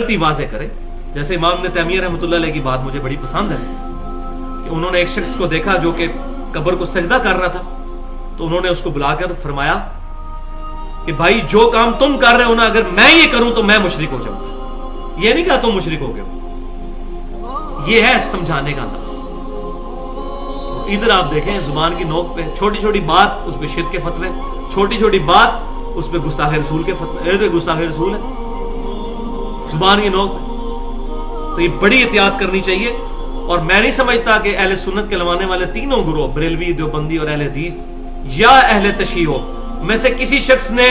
غلطی واضح کرے. جیسے امام ابن تیمیہ رحمۃ اللہ علیہ کی بات مجھے بڑی پسند ہے کہ انہوں نے ایک شخص کو دیکھا جو کہ قبر کو سجدہ کر رہا تھا, تو انہوں نے اس کو بلا کر فرمایا کہ بھائی جو کام تم کر رہے ہو نا, اگر میں یہ کروں تو میں مشرک ہو جاؤں گا. یہ نہیں کہا تم مشرک ہو گئے ہو, یہ ہے سمجھانے کا انداز. ادھر آپ دیکھیں زبان کی نوک پہ چھوٹی چھوٹی بات اس پہ شرک کے فتوے, چھوٹی چھوٹی بات اس پہ گستاخ رسول کے فتوے, گستاخ رسول ہے زبان کی نوک پہ. تو یہ بڑی احتیاط کرنی چاہیے. اور میں نہیں سمجھتا کہ اہل سنت کے لوانے والے تینوں گروہ بریلوی, دیوبندی اور اہل حدیث یا اہل تشیع میں سے کسی شخص نے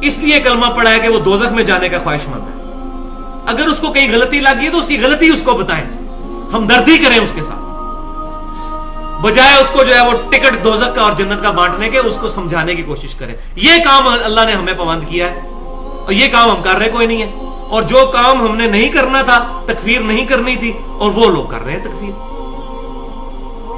اس لیے کلمہ پڑھا ہے کہ وہ دوزخ میں جانے کا خواہش مند ہے. اگر اس کو کہیں غلطی لگی ہے تو اس کی غلطی اس کو بتائیں, ہمدردی کریں اس کے ساتھ, بجائے اس کو جو ہے وہ ٹکٹ دوزخ کا اور جنت کا بانٹنے کے اس کو سمجھانے کی کوشش کریں. یہ کام اللہ نے ہمیں پابند کیا ہے اور یہ کام ہم کر رہے کوئی نہیں ہے. اور جو کام ہم نے نہیں کرنا تھا, تکفیر نہیں کرنی تھی, اور وہ لوگ کر رہے ہیں تکفیر.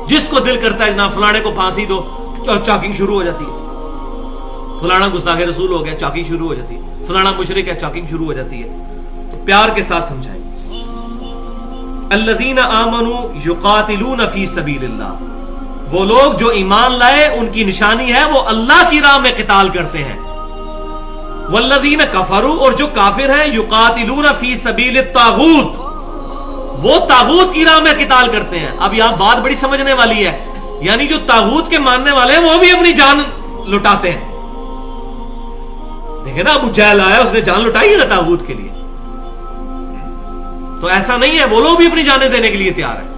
جس کو دل کرتا ہے جناب فلانے کو پھانسی دو, چاکنگ شروع ہو جاتی ہے. فلانا گستاخ رسول ہو گیا, چاکنگ شروع ہو جاتی ہے. فلانا مشرک ہے, چاکنگ شروع ہو جاتی ہے. تو پیار کے ساتھ سمجھائیں. الذین آمنوا یقاتلون فی سبیل اللہ, وہ لوگ جو ایمان لائے ان کی نشانی ہے وہ اللہ کی راہ میں قتال کرتے ہیں. والذین کفروا, اور جو کافر ہیں, یقاتلون فی سبیل الطاغوت, وہ طاغوت کی راہ میں قتال کرتے ہیں. اب یہاں بات بڑی سمجھنے والی ہے, یعنی جو طاغوت کے ماننے والے ہیں وہ بھی اپنی جان لٹاتے ہیں. دیکھیں نا ابو جہل آیا, اس نے جان لٹائی ہے نا طاغوت کے لیے. تو ایسا نہیں ہے, وہ لوگ بھی اپنی جانیں دینے کے لیے تیار ہیں.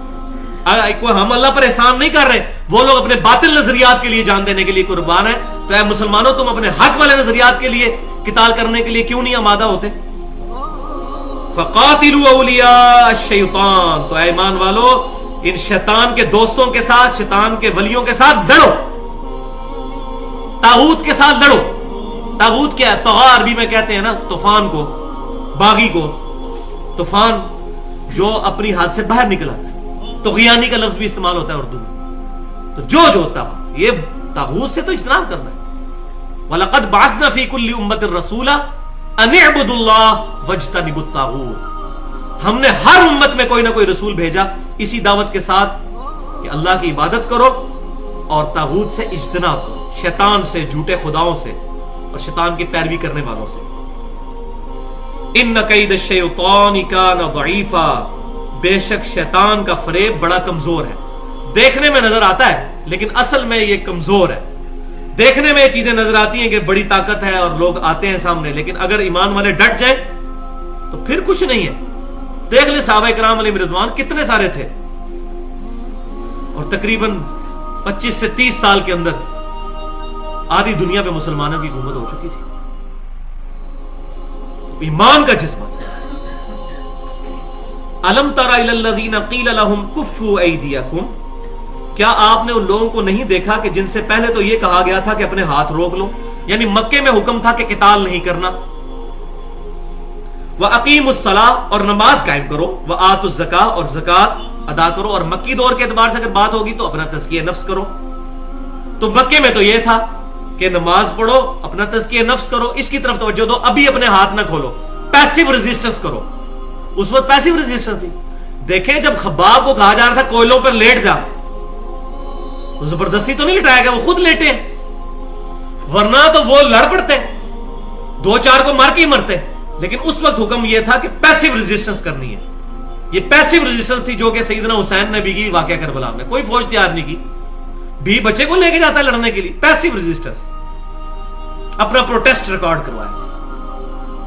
ہم اللہ پر احسان نہیں کر رہے, وہ لوگ اپنے باطل نظریات کے لیے جان دینے کے لیے قربان ہیں. تو اے مسلمانوں, تم اپنے حق والے نظریات کے لیے قتال کرنے کے لیے کیوں نہیں آمادہ ہوتے؟ فقاتلوا اولیاء الشیطان, تو اے ایمان والو ان شیطان کے دوستوں کے ساتھ, شیطان کے ولیوں کے ساتھ لڑو, طاغوت کے ساتھ لڑو. طاغوت کیا ہے؟ طغا عربی میں کہتے ہیں نا طوفان کو, باغی کو. طوفان جو اپنی حد سے باہر نکل آتا ہے. طغیانی کا لفظ بھی استعمال ہوتا ہے اردو میں. تو جو ہوتا ہے یہ طاغوت سے تو اجتناب کرنا ہے. وَلَقَدْ بَعَثْنَا فِي كُلِّ أُمَّةٍ رَسُولًا أَنِ اعْبُدُوا اللَّهَ وَاجْتَنِبُوا الطَّاغُوتَ, ہم نے ہر امت میں کوئی نہ کوئی رسول بھیجا اسی دعوت کے ساتھ کہ اللہ کی عبادت کرو اور طاغوت سے اجتناب کرو, شیطان سے, جھوٹے خداؤں سے اور شیطان کی پیروی کرنے والوں سے. إِنَّ كَيْدَ الشَّيْطَانِ كَانَ ضَعِيفًا, بے شک شیطان کا فریب بڑا کمزور ہے. دیکھنے میں نظر آتا ہے لیکن اصل میں یہ کمزور ہے. دیکھنے میں یہ چیزیں نظر آتی ہیں کہ بڑی طاقت ہے اور لوگ آتے ہیں سامنے, لیکن اگر ایمان والے ڈٹ جائیں تو پھر کچھ نہیں ہے. دیکھ لیں صحابہ کرام علیہم رضوان کتنے سارے تھے, اور تقریباً 25 سے 30 سال کے اندر آدھی دنیا پہ مسلمانوں کی حکومت ہو چکی تھی. ایمان کا جذبہ تھا. الم تر الی الذین قیل لهم کفوا ایدیکم, کیا آپ نے ان لوگوں کو نہیں دیکھا کہ جن سے پہلے تو یہ کہا گیا تھا کہ اپنے ہاتھ روک لو, یعنی مکے میں حکم تھا کہ قتال نہیں کرنا. وَأَقِيمُوا الصَّلَاةَ, اور نماز قائم کرو. وَآتُوا الزَّكَاةَ, اور زکات ادا کرو. اور مکی دور کے اعتبار سے اگر بات ہوگی تو اپنا تزکیہ نفس کرو. تو مکے میں تو یہ تھا کہ نماز پڑھو, اپنا تزکیہ نفس کرو, اس کی طرف توجہ دو. ابھی اپنے ہاتھ نہ کھولو, پیسیو ریزسٹنس کرو. اس وقت پیسیو ریزسٹنس تھی. دیکھیں جب خباب کو کہا جا رہا تھا کوئلوں پر لیٹ جا, تو زبردستی تو نہیں لٹایا گیا, وہ خود لیٹے, ورنہ تو وہ لڑ پڑتے, 2-4 کو مار کے ہی مرتے. لیکن اس وقت حکم یہ تھا کہ پیسیو ریزسٹنس کرنی ہے. یہ پیسیو ریزسٹنس تھی جو کہ سیدنا حسین نے بھی کی واقعہ کربلا میں. کوئی فوج تیار نہیں کی, بھی بچے کو لے کے جاتا ہے لڑنے کے لیے. پیسیو ریزسٹنس, اپنا پروٹیسٹ ریکارڈ کروایا.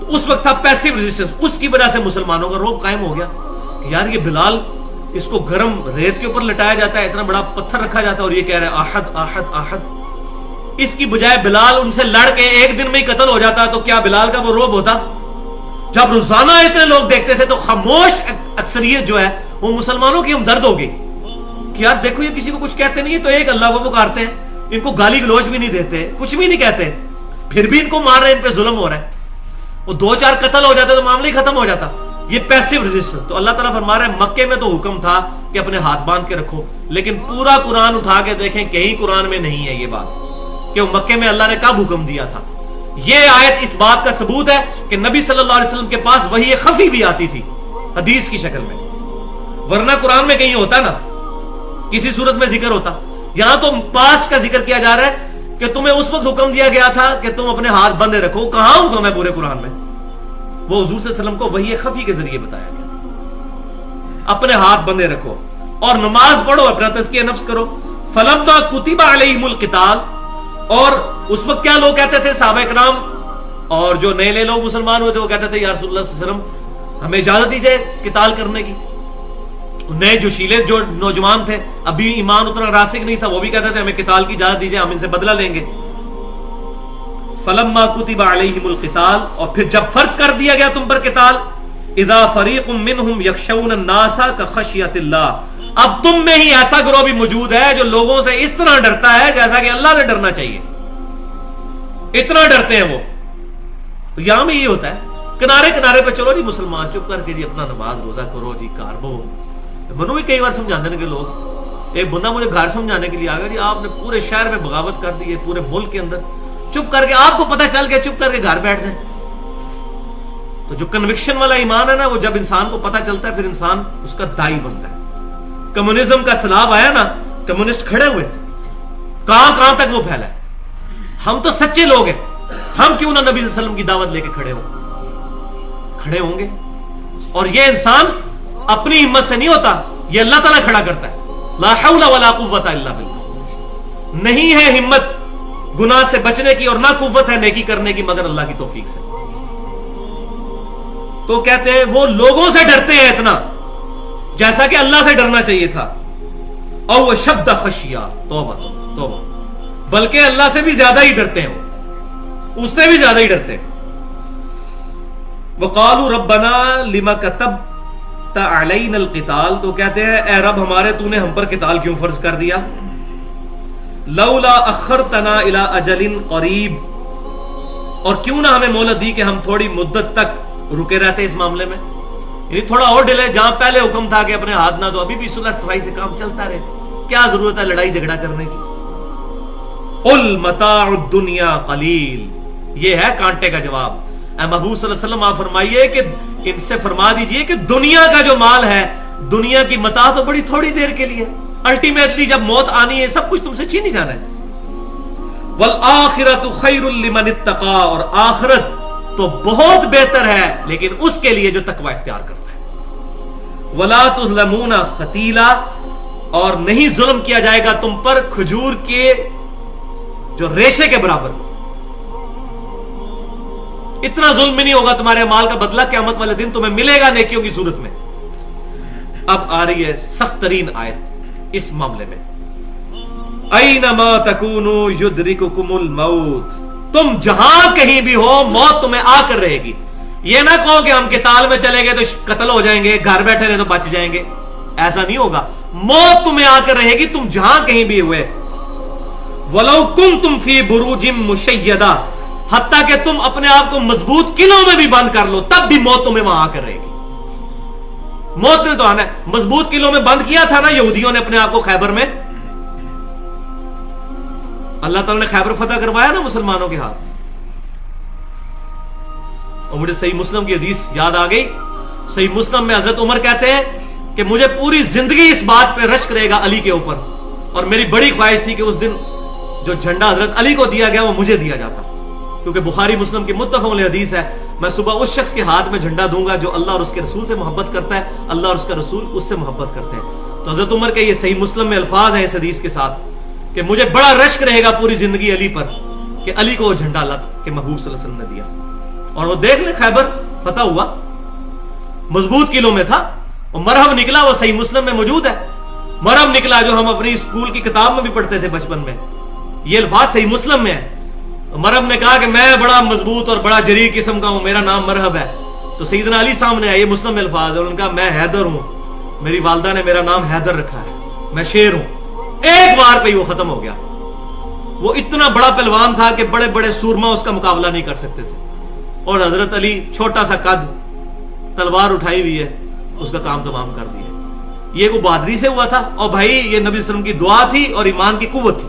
اس وقت تھا پیسیو ریزسٹنس. اس کی وجہ سے مسلمانوں کا رعب قائم ہو گیا کہ یار یہ بلال, اس کو گرم ریت کے اوپر لٹایا جاتا ہے, اتنا بڑا پتھر رکھا جاتا ہے, اور یہ کہہ رہا ہے احد احد احد. اس کی بجائے بلال ان سے لڑ کے ایک دن میں ہی قتل ہو جاتا, تو کیا بلال کا وہ رعب ہوتا؟ جب روزانہ اتنے لوگ دیکھتے تھے تو خاموش اکثریت جو ہے وہ مسلمانوں کی ہمدرد ہو گئی کہ یار دیکھو یہ کسی کو کچھ کہتے نہیں, تو ایک اللہ کو پکارتے ہیں, ان کو گالی گلوچ بھی نہیں دیتے, کچھ بھی نہیں کہتے, پھر بھی ان کو مار رہے ہیں, ان پہ ظلم ہو رہا ہے. وہ 2-4 قتل ہو جاتے تو معاملہ ہی ختم ہو جاتا. یہ پیسیو ریزسٹنس. تو اللہ تعالیٰ فرما رہا ہے مکے میں تو حکم تھا کہ اپنے ہاتھ باندھ کے رکھو, لیکن پورا قرآن اٹھا کے دیکھیں کہیں قرآن میں نہیں ہے یہ بات کہ وہ مکے میں اللہ نے کب حکم دیا تھا. یہ آیت اس بات کا ثبوت ہے کہ نبی صلی اللہ علیہ وسلم کے پاس وحی خفی بھی آتی تھی حدیث کی شکل میں، ورنہ قرآن میں کہیں ہوتا نا، کسی صورت میں ذکر ہوتا. یہاں تو پاسٹ کا ذکر کیا جا رہا ہے کہ تمہیں اس وقت حکم دیا گیا تھا کہ تم اپنے ہاتھ بندے رکھو. کہاں حکم ہے پورے قرآن میں؟ وہ حضور صلی اللہ علیہ وسلم کو وحی خفی کے ذریعے بتایا گیا تھا. اپنے ہاتھ بندے رکھو اور نماز پڑھو، اپنا تزکیہ نفس کرو. فلما کتب علیہم القتال، اور اس وقت کیا لوگ کہتے تھے صحابہ کرام اور جو نئے نئے لوگ مسلمان ہوئے تھے وہ کہتے تھے یا رسول اللہ صلی اللہ علیہ وسلم ہمیں اجازت دیجئے قتال کرنے کی. نئے جوشیلے جو نوجوان تھے، ابھی ایمان اتنا راسخ نہیں تھا، وہ بھی کہتے تھے ہمیں قتال کی اجازت دیجئے، ہم ان سے بدلہ لیں گے. فلما کتب علیہم القتال، اور پھر جب فرض کر دیا گیا تم پر قتال، اذا فریق منہم یخشون الناس کخشیۃ اللہ، اب تم میں ہی ایسا گروہ بھی موجود ہے جو لوگوں سے اس طرح ڈرتا ہے جیسا کہ اللہ سے ڈرنا چاہیے. اتنا ڈرتے ہیں وہ. تو یہاں میں یہ ہوتا ہے کنارے کنارے پہ چلو جی مسلمان چپ کر کے جی اپنا نماز روزہ کرو جی کاربو. منو بھی کئی بار سمجھانے کے لوگ، ایک بندہ مجھے گھر سمجھانے کے لیے آ گیا جی آپ نے پورے شہر میں بغاوت کر دی ہے، پورے ملک کے اندر، چپ کر کے آپ کو پتہ چل گیا، چپ کر کے گھر بیٹھ جائیں. تو جو کنوکشن والا ایمان ہے نا، وہ جب انسان کو پتہ چلتا ہے پھر انسان اس کا دائی بنتا ہے. کمیونزم کا سیلاب آیا نا، کمیونسٹ کھڑے ہوئے، کہاں کہاں تک وہ پھیلا ہے. ہم تو سچے لوگ ہیں، ہم کیوں نہ نبی صلی اللہ علیہ وسلم کی دعوت لے کے کھڑے ہوں گے. اور یہ انسان اپنی ہمت سے نہیں ہوتا، یہ اللہ تعالیٰ کھڑا کرتا ہے. لا حول ولا قوت الا باللہ. نہیں ہے ہمت گناہ سے بچنے کی اور نہ قوت ہے نیکی کرنے کی مگر اللہ کی توفیق سے. تو کہتے ہیں وہ لوگوں سے ڈرتے ہیں اتنا جیسا کہ اللہ سے ڈرنا چاہیے تھا. او شد خشیہ، توبہ توبہ، بلکہ اللہ سے بھی زیادہ ہی ڈرتے ہیں، اس سے بھی زیادہ ہی ڈرتے ہیں. وقالوا ربنا لما كتبت علينا القتال، تو کہتے ہیں اے رب ہمارے تو نے ہم پر قتال کیوں فرض کر دیا. لولا اخرتنا الى اجل قریب، اور کیوں نہ ہمیں مہلت دی کہ ہم تھوڑی مدت تک رکے رہتے اس معاملے میں. یہ تھوڑا اور ڈیلے، جہاں پہلے حکم تھا کہ اپنے ہاتھ نہ دو، ابھی بھی صلح صفائی سے کام چلتا رہے، کیا ضرورت ہے لڑائی جھگڑا کرنے کی. قل متاع الدنیا قلیل، یہ ہے کانٹے کا جواب. اے محبوب صلی اللہ علیہ وسلم آپ فرمائیے کہ ان سے فرما دیجئے کہ دنیا کا جو مال ہے، دنیا کی متاع تو بڑی تھوڑی دیر کے لیے، الٹیمیٹلی جب موت آنی ہے سب کچھ تم سے چھین ہی جانا ہے. والآخرۃ خیر لمن اتقى، اور آخرت تو بہت بہتر ہے لیکن اس کے لیے جو تقوی اختیار کرتا ہے. ولا تظلمون فتیلا، اور نہیں ظلم کیا جائے گا تم پر کھجور کے جو ریشے کے برابر. اتنا ظلم نہیں ہوگا، تمہارے مال کا بدلہ قیامت والے دن تمہیں ملے گا نیکیوں کی صورت میں. اب آ رہی ہے سخت ترین آیت اس معاملے میں. اینما تکونوا یدرککم الموت، تم جہاں کہیں بھی ہو موت تمہیں آ کر رہے گی. یہ نہ کہو کہ ہم قتال میں چلے گئے تو قتل ہو جائیں گے، گھر بیٹھے رہے تو بچ جائیں گے. ایسا نہیں ہوگا، موت تمہیں آ کر رہے گی تم جہاں کہیں بھی ہوئے. وَلَوْ كُنْتُمْ فِي بُرُوجٍ مُشَيَّدَةٍ، حتیٰ کہ تم اپنے آپ کو مضبوط قلعوں میں بھی بند کر لو تب بھی موت تمہیں وہاں آ کر رہے گی. موت نے تو آنا ہے. مضبوط قلعوں میں بند کیا تھا نا یہودیوں نے اپنے آپ کو خیبر میں، اللہ تعالیٰ نے خیبر فتح کروایا نا مسلمانوں کے ہاتھ. اور مجھے صحیح مسلم کی حدیث یاد آ گئی. صحیح مسلم میں حضرت عمر کہتے ہیں کہ مجھے پوری زندگی اس بات پہ رشک رہے گا علی کے اوپر، اور میری بڑی خواہش تھی کہ اس دن جو جھنڈا حضرت علی کو دیا گیا وہ مجھے دیا جاتا، کیونکہ بخاری مسلم کی متفق علیہ حدیث ہے میں صبح اس شخص کے ہاتھ میں جھنڈا دوں گا جو اللہ اور اس کے رسول سے محبت کرتا ہے، اللہ اور اس کا رسول اس سے محبت کرتے ہیں. تو حضرت عمر کے یہ صحیح مسلم میں الفاظ ہیں اس حدیث کے ساتھ کہ مجھے بڑا رشک رہے گا پوری زندگی علی پر کہ علی کو وہ جھنڈا اللہ کے محبوب صلی اللہ علیہ وسلم نے دیا. اور وہ دیکھ لیں خیبر فتح ہوا، مضبوط قلعوں میں تھا، اور مرہم نکلا، وہ صحیح مسلم میں موجود ہے. مرہم نکلا جو ہم اپنی اسکول کی کتاب میں بھی پڑھتے تھے بچپن میں، یہ الفاظ صحیح مسلم میں ہے. مرہم نے کہا کہ میں بڑا مضبوط اور بڑا جریح قسم کا ہوں، میرا نام مرہب ہے. تو سیدنا علی سامنے آئے، یہ مسلم میں الفاظ ہے. انہوں نے کہا میں حیدر ہوں، میری والدہ نے میرا نام حیدر رکھا ہے، میں شیر ہوں. ایک بار پہ ہی وہ ختم ہو گیا. وہ اتنا بڑا پہلوان تھا کہ بڑے بڑے سورما اس کا مقابلہ نہیں کر سکتے تھے، اور حضرت علی چھوٹا سا قد، تلوار اٹھائی ہوئی ہے، اس کا کام تمام کر دیا. یہ کو بہادری سے ہوا تھا، اور بھائی یہ نبی صلی اللہ علیہ وسلم کی دعا تھی اور ایمان کی قوت تھی.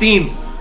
3,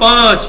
5,